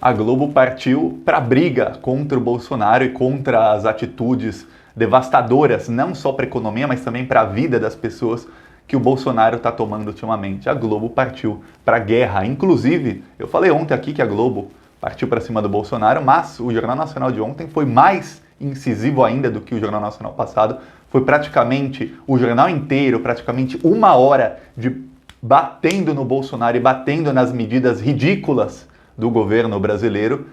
A Globo partiu para a briga contra o Bolsonaro e contra as atitudes devastadoras, não só para a economia, mas também para a vida das pessoas que o Bolsonaro está tomando ultimamente. A Globo partiu para a guerra. Inclusive, eu falei ontem aqui que a Globo partiu para cima do Bolsonaro, mas o Jornal Nacional de ontem foi mais incisivo ainda do que o Jornal Nacional passado. Foi praticamente o jornal inteiro, praticamente 1 hora de batendo no Bolsonaro e batendo nas medidas ridículas do governo brasileiro.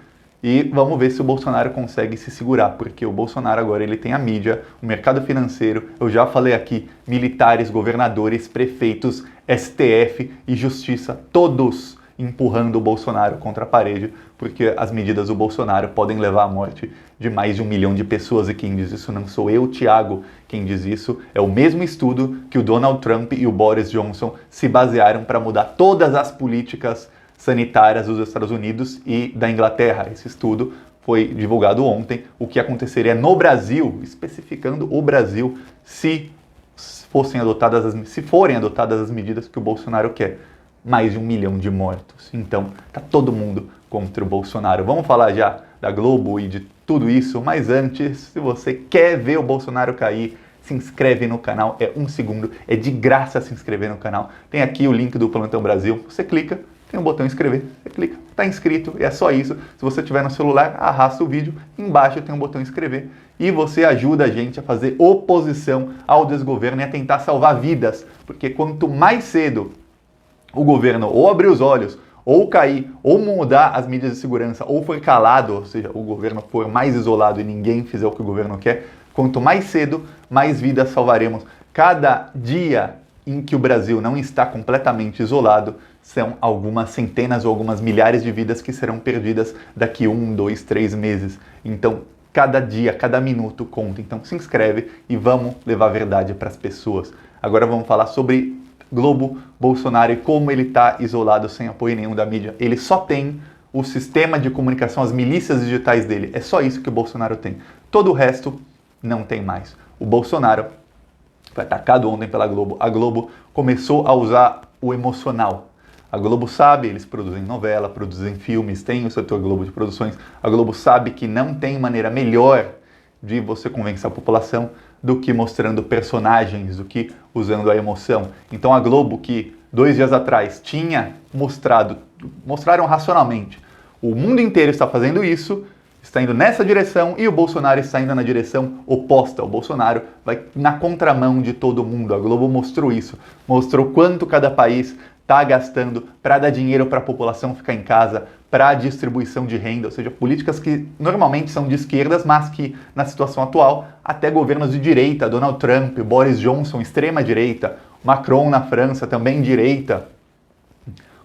E vamos ver se o Bolsonaro consegue se segurar, porque o Bolsonaro agora ele tem a mídia, o mercado financeiro, eu já falei aqui, militares, governadores, prefeitos, STF e Justiça, todos empurrando o Bolsonaro contra a parede, porque as medidas do Bolsonaro podem levar à morte de mais de 1 milhão de pessoas. E quem diz isso não sou eu, Thiago, quem diz isso é o mesmo estudo que o Donald Trump e o Boris Johnson se basearam para mudar todas as políticas sanitárias dos Estados Unidos e da Inglaterra. Esse estudo foi divulgado ontem. O que aconteceria no Brasil, especificando o Brasil, se forem adotadas as medidas que o Bolsonaro quer. Mais de 1 milhão de mortos. Então, tá todo mundo contra o Bolsonaro. Vamos falar já da Globo e de tudo isso, mas antes, se você quer ver o Bolsonaro cair, se inscreve no canal, é 1 segundo, é de graça se inscrever no canal. Tem aqui o link do Plantão Brasil, você clica, tem um botão inscrever, você clica, tá inscrito, e é só isso. Se você tiver no celular, arrasta o vídeo, embaixo tem um botão inscrever, e você ajuda a gente a fazer oposição ao desgoverno e a tentar salvar vidas, porque quanto mais cedo o governo ou abrir os olhos, ou cair, ou mudar as medidas de segurança, ou for calado, ou seja, o governo for mais isolado e ninguém fizer o que o governo quer, quanto mais cedo, mais vidas salvaremos. Cada dia em que o Brasil não está completamente isolado, são algumas centenas ou algumas milhares de vidas que serão perdidas daqui 1, 2, 3 meses. Então, cada dia, cada minuto conta. Então, se inscreve e vamos levar a verdade para as pessoas. Agora vamos falar sobre Globo, Bolsonaro e como ele está isolado sem apoio nenhum da mídia. Ele só tem o sistema de comunicação, as milícias digitais dele. É só isso que o Bolsonaro tem. Todo o resto não tem mais. O Bolsonaro foi atacado ontem pela Globo. A Globo começou a usar o emocional. A Globo sabe, eles produzem novela, produzem filmes, tem o setor Globo de produções. A Globo sabe que não tem maneira melhor de você convencer a população do que mostrando personagens, do que usando a emoção. Então a Globo, que 2 dias atrás mostraram racionalmente, o mundo inteiro está fazendo isso, está indo nessa direção e o Bolsonaro está indo na direção oposta. O Bolsonaro vai na contramão de todo mundo. A Globo mostrou isso, mostrou quanto cada país está gastando para dar dinheiro para a população ficar em casa, para a distribuição de renda, ou seja, políticas que normalmente são de esquerdas, mas que na situação atual, até governos de direita, Donald Trump, Boris Johnson, extrema direita, Macron na França, também direita,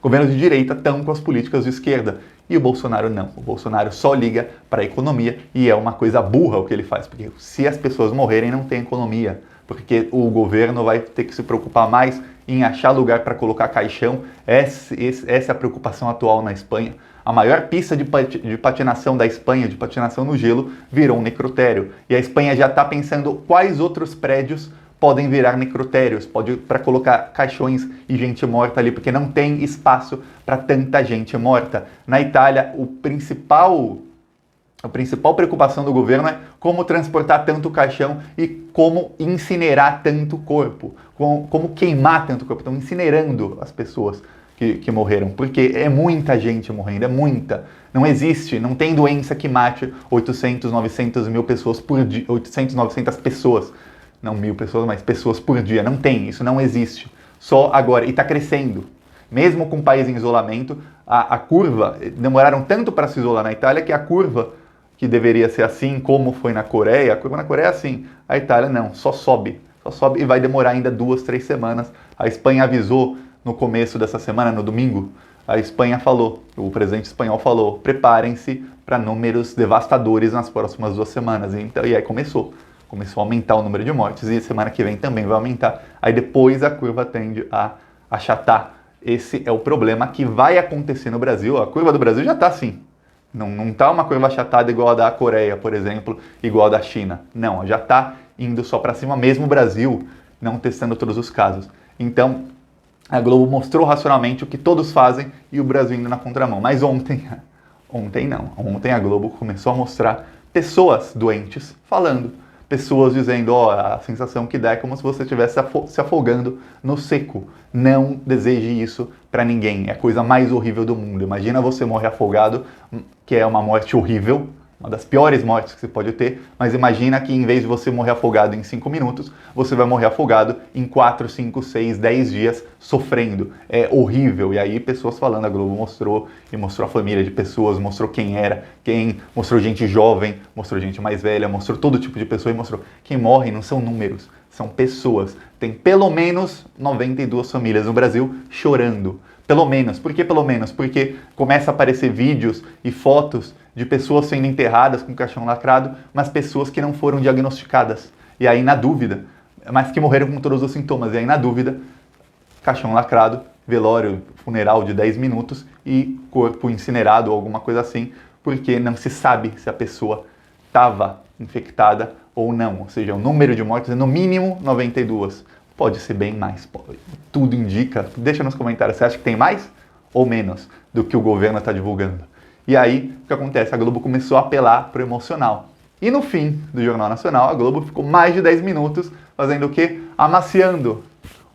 governos de direita estão com as políticas de esquerda. E o Bolsonaro não. O Bolsonaro só liga para a economia e é uma coisa burra o que ele faz, porque se as pessoas morrerem não tem economia, porque o governo vai ter que se preocupar mais em achar lugar para colocar caixão. Essa é a preocupação atual na Espanha. A maior pista de patinação da Espanha, de patinação no gelo, virou um necrotério. E a Espanha já está pensando quais outros prédios podem virar necrotérios, para colocar caixões e gente morta ali, porque não tem espaço para tanta gente morta. Na Itália, a principal preocupação do governo é como transportar tanto caixão e como incinerar tanto corpo, como queimar tanto corpo. Estão incinerando as pessoas que morreram, porque é muita gente morrendo, é muita. Não existe, não tem doença que mate 800, 900 mil pessoas por dia, 800, 900 pessoas, não 1.000 pessoas, mas pessoas por dia. Não tem, isso não existe. Só agora, e está crescendo. Mesmo com o país em isolamento, a curva, demoraram tanto para se isolar na Itália que a curva que deveria ser assim, como foi na Coreia, a curva na Coreia é assim, a Itália não, só sobe e vai demorar ainda 2, 3 semanas. A Espanha avisou no começo dessa semana, no domingo, a Espanha falou, o presidente espanhol falou, preparem-se para números devastadores nas próximas 2 semanas. E aí começou a aumentar o número de mortes e semana que vem também vai aumentar. Aí depois a curva tende a achatar. Esse é o problema que vai acontecer no Brasil. A curva do Brasil já está assim. Não está uma curva achatada igual a da Coreia, por exemplo, igual a da China. Não, já está indo só para cima, mesmo o Brasil não testando todos os casos. Então, a Globo mostrou racionalmente o que todos fazem e o Brasil indo na contramão. Mas ontem, Ontem não. Ontem a Globo começou a mostrar pessoas doentes falando. Pessoas dizendo, a sensação que dá é como se você estivesse se afogando no seco. Não deseje isso para ninguém. É a coisa mais horrível do mundo. Imagina você morrer afogado, que é uma morte horrível, uma das piores mortes que você pode ter, mas imagina que em vez de você morrer afogado em 5 minutos, você vai morrer afogado em 4, 5, 6, 10 dias sofrendo. É horrível. E aí pessoas falando, a Globo mostrou, e mostrou a família de pessoas, mostrou quem era, mostrou gente jovem, mostrou gente mais velha, mostrou todo tipo de pessoa e mostrou quem morre não são números, são pessoas. Tem pelo menos 92 famílias no Brasil chorando. Pelo menos. Por que pelo menos? Porque começa a aparecer vídeos e fotos de pessoas sendo enterradas com caixão lacrado, mas pessoas que não foram diagnosticadas. E aí, na dúvida, mas que morreram com todos os sintomas. E aí, na dúvida, caixão lacrado, velório, funeral de 10 minutos e corpo incinerado ou alguma coisa assim, porque não se sabe se a pessoa estava infectada ou não. Ou seja, o número de mortes é no mínimo 92. Pode ser bem mais. Tudo indica. Deixa nos comentários. Você acha que tem mais ou menos do que o governo está divulgando? E aí, o que acontece? A Globo começou a apelar para o emocional. E no fim do Jornal Nacional, a Globo ficou mais de 10 minutos fazendo o quê? Amaciando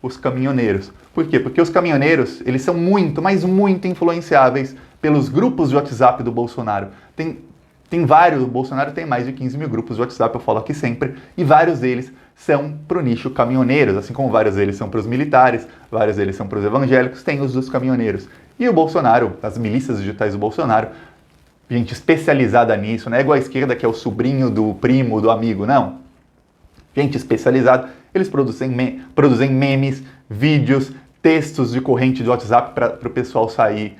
os caminhoneiros. Por quê? Porque os caminhoneiros, eles são muito, mas muito influenciáveis pelos grupos de WhatsApp do Bolsonaro. Tem vários, o Bolsonaro tem mais de 15 mil grupos de WhatsApp, eu falo aqui sempre, e vários deles são para o nicho caminhoneiros, assim como vários deles são para os militares, vários deles são para os evangélicos, tem os dos caminhoneiros. E o Bolsonaro, as milícias digitais do Bolsonaro, gente especializada nisso, não é igual a esquerda que é o sobrinho do primo, do amigo, não. Gente especializada, eles produzem memes, vídeos, textos de corrente de WhatsApp para o pessoal sair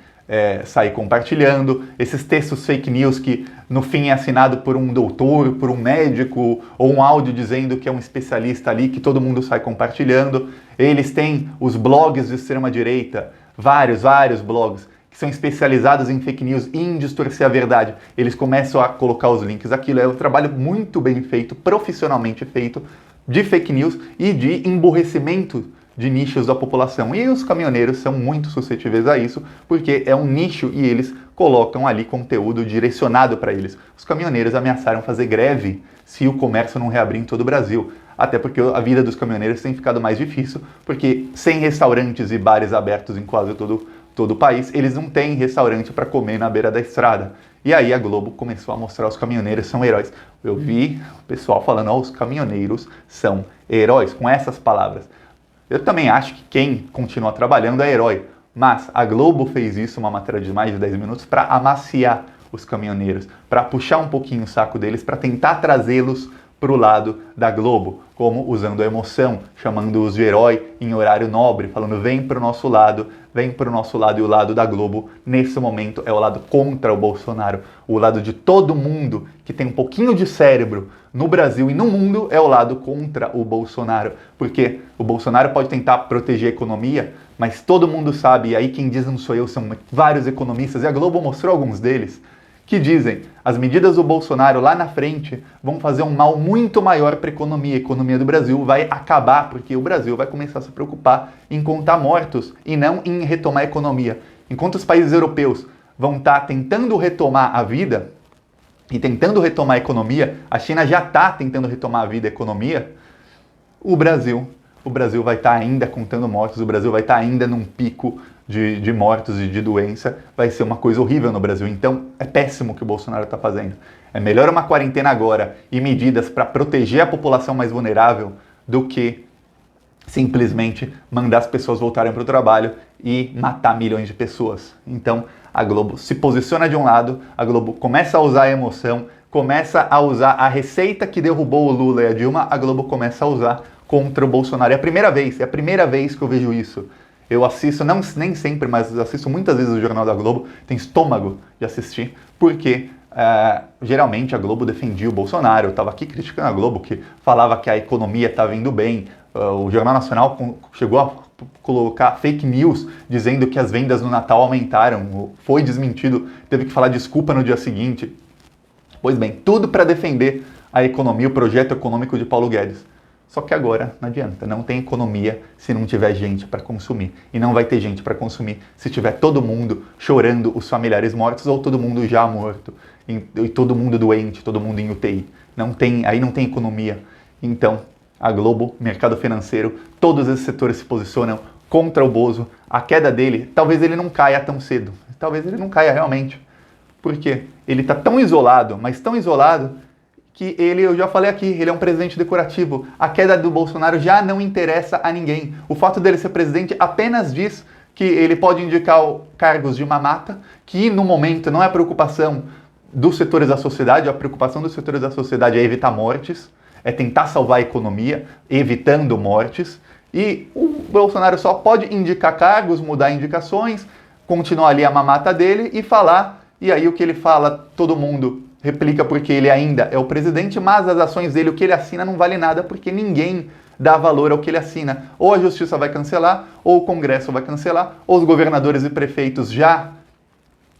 compartilhando, esses textos fake news que no fim é assinado por um doutor, por um médico, ou um áudio dizendo que é um especialista ali, que todo mundo sai compartilhando. Eles têm os blogs de extrema-direita, vários blogs, que são especializados em fake news e em distorcer a verdade. Eles começam a colocar os links. Aquilo é um trabalho muito bem feito, profissionalmente feito, de fake news e de emburrecimento de nichos da população. E os caminhoneiros são muito suscetíveis a isso, porque é um nicho e eles colocam ali conteúdo direcionado para eles. Os caminhoneiros ameaçaram fazer greve se o comércio não reabrir em todo o Brasil. Até porque a vida dos caminhoneiros tem ficado mais difícil, porque sem restaurantes e bares abertos em quase todo o país, eles não têm restaurante para comer na beira da estrada. E aí a Globo começou a mostrar os caminhoneiros são heróis. Eu vi o pessoal falando, os caminhoneiros são heróis, com essas palavras. Eu também acho que quem continua trabalhando é herói, mas a Globo fez isso, uma matéria de mais de 10 minutos, para amaciar os caminhoneiros, para puxar um pouquinho o saco deles, para tentar trazê-los para o lado da Globo, como usando a emoção, chamando-os de herói em horário nobre, falando vem para o nosso lado, e o lado da Globo, nesse momento, é o lado contra o Bolsonaro, o lado de todo mundo que tem um pouquinho de cérebro no Brasil e no mundo é o lado contra o Bolsonaro, porque o Bolsonaro pode tentar proteger a economia, mas todo mundo sabe, e aí quem diz não sou eu, são vários economistas, e a Globo mostrou alguns deles, que dizem as medidas do Bolsonaro lá na frente vão fazer um mal muito maior para a economia do Brasil vai acabar, porque o Brasil vai começar a se preocupar em contar mortos e não em retomar a economia. Enquanto os países europeus vão estar tentando retomar a vida e tentando retomar a economia, a China já está tentando retomar a vida e a economia, o Brasil vai estar ainda contando mortos, o Brasil vai estar ainda num pico de mortos e de doença, vai ser uma coisa horrível no Brasil. Então, é péssimo o que o Bolsonaro está fazendo. É melhor uma quarentena agora e medidas para proteger a população mais vulnerável do que simplesmente mandar as pessoas voltarem para o trabalho e matar milhões de pessoas. Então, a Globo se posiciona de um lado, a Globo começa a usar a emoção, começa a usar a receita que derrubou o Lula e a Dilma, a Globo começa a usar contra o Bolsonaro. É a primeira vez que eu vejo isso. Eu assisto, nem sempre, mas assisto muitas vezes o Jornal da Globo, tenho estômago de assistir, porque geralmente a Globo defendia o Bolsonaro. Eu estava aqui criticando a Globo, que falava que a economia estava indo bem. O Jornal Nacional chegou a colocar fake news dizendo que as vendas no Natal aumentaram, foi desmentido, teve que falar desculpa no dia seguinte. Pois bem, tudo para defender a economia, o projeto econômico de Paulo Guedes. Só que agora não adianta, não tem economia se não tiver gente para consumir. E não vai ter gente para consumir se tiver todo mundo chorando os familiares mortos ou todo mundo já morto. E todo mundo doente, todo mundo em UTI. Aí não tem economia. Então, a Globo, mercado financeiro, todos esses setores se posicionam contra o Bozo. A queda dele, talvez ele não caia tão cedo. Talvez ele não caia realmente. Por quê? Ele está tão isolado, mas tão isolado, que ele, eu já falei aqui, ele é um presidente decorativo. A queda do Bolsonaro já não interessa a ninguém. O fato dele ser presidente apenas diz que ele pode indicar cargos de mamata, que no momento não é preocupação dos setores da sociedade, a preocupação dos setores da sociedade é evitar mortes, é tentar salvar a economia, evitando mortes. E o Bolsonaro só pode indicar cargos, mudar indicações, continuar ali a mamata dele e falar. E aí o que ele fala, todo mundo replica porque ele ainda é o presidente, mas as ações dele, o que ele assina, não vale nada porque ninguém dá valor ao que ele assina. Ou a justiça vai cancelar, ou o Congresso vai cancelar, ou os governadores e prefeitos já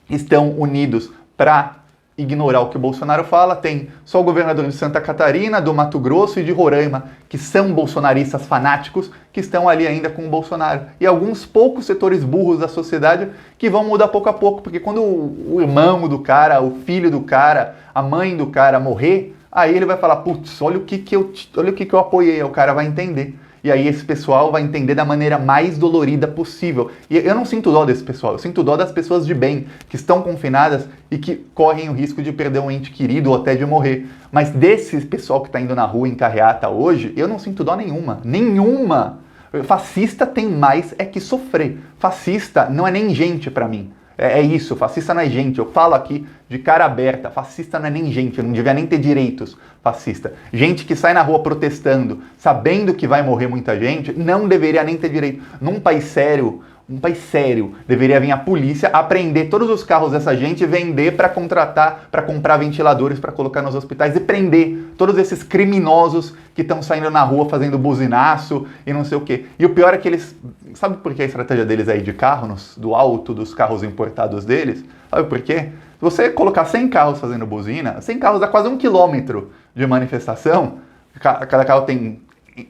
estão unidos para ignorar o que o Bolsonaro fala. Tem só o governador de Santa Catarina, do Mato Grosso e de Roraima, que são bolsonaristas fanáticos, que estão ali ainda com o Bolsonaro. E alguns poucos setores burros da sociedade que vão mudar pouco a pouco, porque quando o irmão do cara, o filho do cara, a mãe do cara morrer, aí ele vai falar, putz, olha o que eu apoiei, o cara vai entender. E aí esse pessoal vai entender da maneira mais dolorida possível. E eu não sinto dó desse pessoal, eu sinto dó das pessoas de bem, que estão confinadas e que correm o risco de perder um ente querido ou até de morrer. Mas desse pessoal que está indo na rua em carreata hoje, eu não sinto dó nenhuma. Nenhuma! Fascista tem mais é que sofrer. Fascista não é nem gente pra mim. É isso, fascista não é gente. Eu falo aqui de cara aberta, fascista não é nem gente, eu não devia nem ter direitos, fascista. Gente que sai na rua protestando, sabendo que vai morrer muita gente, não deveria nem ter direito. Num país sério, deveria vir a polícia apreender todos os carros dessa gente e vender para contratar, para comprar ventiladores para colocar nos hospitais e prender todos esses criminosos que estão saindo na rua fazendo buzinaço e não sei o quê. E o pior é que eles... Sabe por que a estratégia deles é ir de carro, do alto dos carros importados deles? Sabe por quê? Se você colocar 100 carros fazendo buzina, 100 carros dá quase 1 quilômetro de manifestação. Cada carro tem...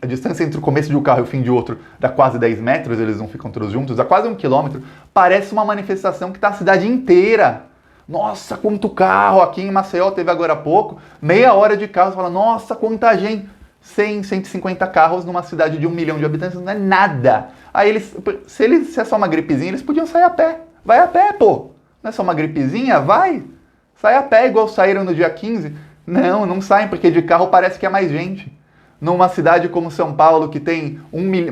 A distância entre o começo de um carro e o fim de outro dá quase 10 metros, eles não ficam todos juntos, dá quase 1 quilômetro. Parece uma manifestação que está a cidade inteira. Nossa, quanto carro! Aqui em Maceió teve agora há pouco, meia hora de carro, você fala, nossa, quanta gente! 100, 150 carros numa cidade de 1 milhão de habitantes não é nada. Aí se é só uma gripezinha, eles podiam sair a pé. Vai a pé, pô! Não é só uma gripezinha? Vai! Sai a pé, igual saíram no dia 15. Não saem, porque de carro parece que é mais gente. Numa cidade como São Paulo, que tem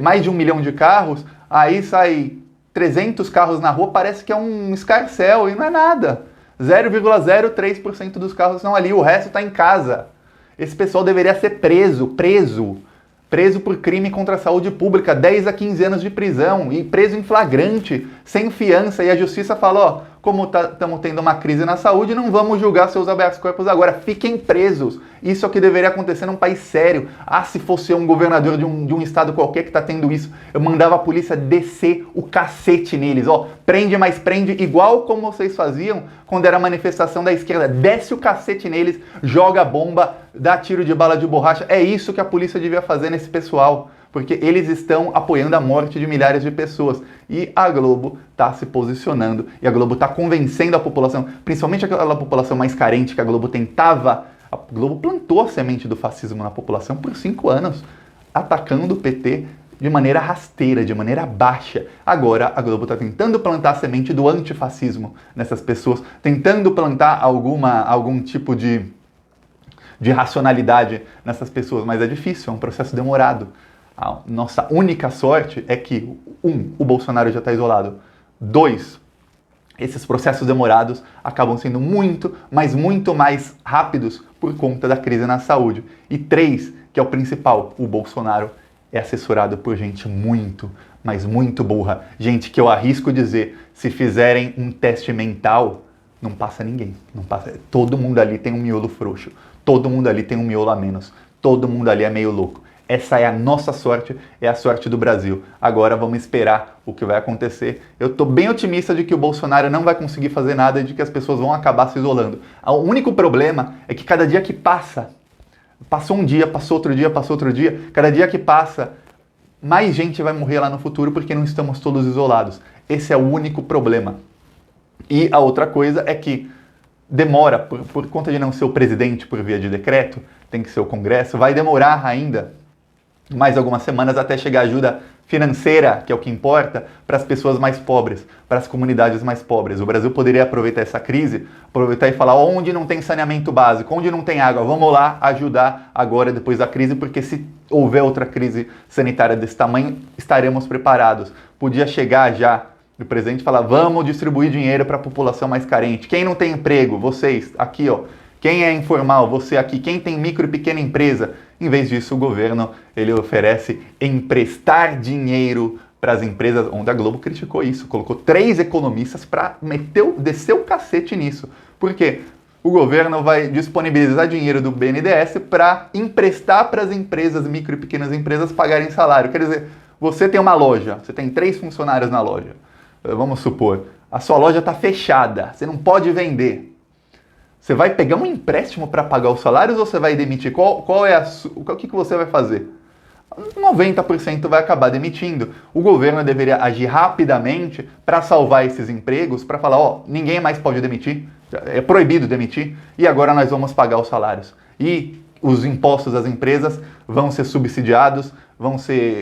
mais de 1 milhão de carros, aí sai 300 carros na rua, parece que é um escarcéu, e não é nada. 0,03% dos carros estão ali, o resto está em casa. Esse pessoal deveria ser preso por crime contra a saúde pública, 10 a 15 anos de prisão, e preso em flagrante, sem fiança, e a justiça fala, ó, como estamos tendo uma crise na saúde, não vamos julgar seus habeas corpus agora, fiquem presos. Isso é o que deveria acontecer num país sério. Ah, se fosse um governador de um estado qualquer que está tendo isso, eu mandava a polícia descer o cacete neles, ó, prende, mas prende, igual como vocês faziam quando era a manifestação da esquerda, desce o cacete neles, joga bomba, dá tiro de bala de borracha. É isso que a polícia devia fazer nesse pessoal, porque eles estão apoiando a morte de milhares de pessoas. E a Globo está se posicionando, e a Globo está convencendo a população, principalmente aquela população mais carente que a Globo tentava. A Globo plantou a semente do fascismo na população por 5 anos, atacando o PT de maneira rasteira, de maneira baixa. Agora a Globo está tentando plantar a semente do antifascismo nessas pessoas, tentando plantar algum tipo de racionalidade nessas pessoas, mas é difícil, é um processo demorado. A nossa única sorte é que, o Bolsonaro já está isolado. 2, esses processos demorados acabam sendo muito, mas muito mais rápidos por conta da crise na saúde. E 3, que é o principal, o Bolsonaro é assessorado por gente muito, mas muito burra. Gente que eu arrisco dizer, se fizerem um teste mental, não passa ninguém. Não passa. Todo mundo ali tem um miolo frouxo. Todo mundo ali tem um miolo a menos. Todo mundo ali é meio louco. Essa é a nossa sorte, é a sorte do Brasil. Agora vamos esperar o que vai acontecer. Eu estou bem otimista de que o Bolsonaro não vai conseguir fazer nada e de que as pessoas vão acabar se isolando. O único problema é que cada dia que passa Passou um dia, passou outro dia, passou outro dia. Cada dia que passa, mais gente vai morrer lá no futuro porque não estamos todos isolados. Esse é o único problema. E a outra coisa é que demora, por conta de não ser o presidente por via de decreto, tem que ser o Congresso, vai demorar ainda mais algumas semanas até chegar ajuda financeira, que é o que importa, para as pessoas mais pobres, para as comunidades mais pobres. O Brasil poderia aproveitar essa crise, aproveitar e falar onde não tem saneamento básico, onde não tem água, vamos lá ajudar agora, depois da crise, porque se houver outra crise sanitária desse tamanho, estaremos preparados. Podia chegar já o presidente falar, vamos distribuir dinheiro para a população mais carente. Quem não tem emprego? Vocês, aqui ó. Quem é informal? Você aqui. Quem tem micro e pequena empresa? Em vez disso, o governo ele oferece emprestar dinheiro para as empresas, onde a Globo criticou isso, colocou 3 economistas para descer o cacete nisso. Por quê? O governo vai disponibilizar dinheiro do BNDES para emprestar para as empresas, micro e pequenas empresas, pagarem salário. Quer dizer, você tem uma loja, você tem 3 funcionários na loja. Vamos supor, a sua loja está fechada, você não pode vender. Você vai pegar um empréstimo para pagar os salários ou você vai demitir? O que você vai fazer? 90% vai acabar demitindo. O governo deveria agir rapidamente para salvar esses empregos, para falar, ó, ninguém mais pode demitir, é proibido demitir, e agora nós vamos pagar os salários. E os impostos das empresas vão ser subsidiados,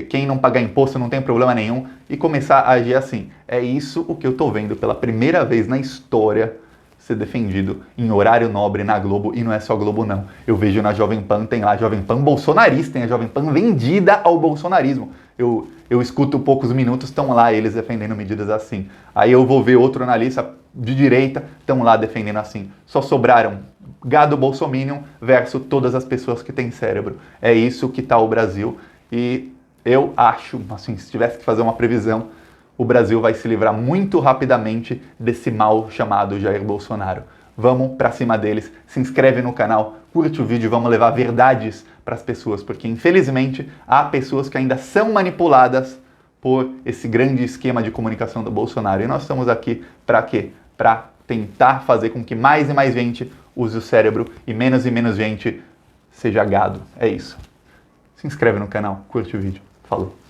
quem não pagar imposto não tem problema nenhum, e começar a agir assim. É isso o que eu estou vendo pela primeira vez na história ser defendido em horário nobre na Globo, e não é só Globo não. Eu vejo na Jovem Pan, tem lá a Jovem Pan bolsonarista, tem a Jovem Pan vendida ao bolsonarismo. Eu escuto poucos minutos, estão lá eles defendendo medidas assim. Aí eu vou ver outro analista de direita, estão lá defendendo assim. Só sobraram gado bolsominion versus todas as pessoas que têm cérebro. É isso que está o Brasil, e eu acho, assim, se tivesse que fazer uma previsão, o Brasil vai se livrar muito rapidamente desse mal chamado Jair Bolsonaro. Vamos pra cima deles, se inscreve no canal, curte o vídeo, vamos levar verdades para as pessoas, porque infelizmente há pessoas que ainda são manipuladas por esse grande esquema de comunicação do Bolsonaro. E nós estamos aqui para quê? Para tentar fazer com que mais e mais gente use o cérebro e menos gente seja gado. É isso. Se inscreve no canal, curte o vídeo. Falou!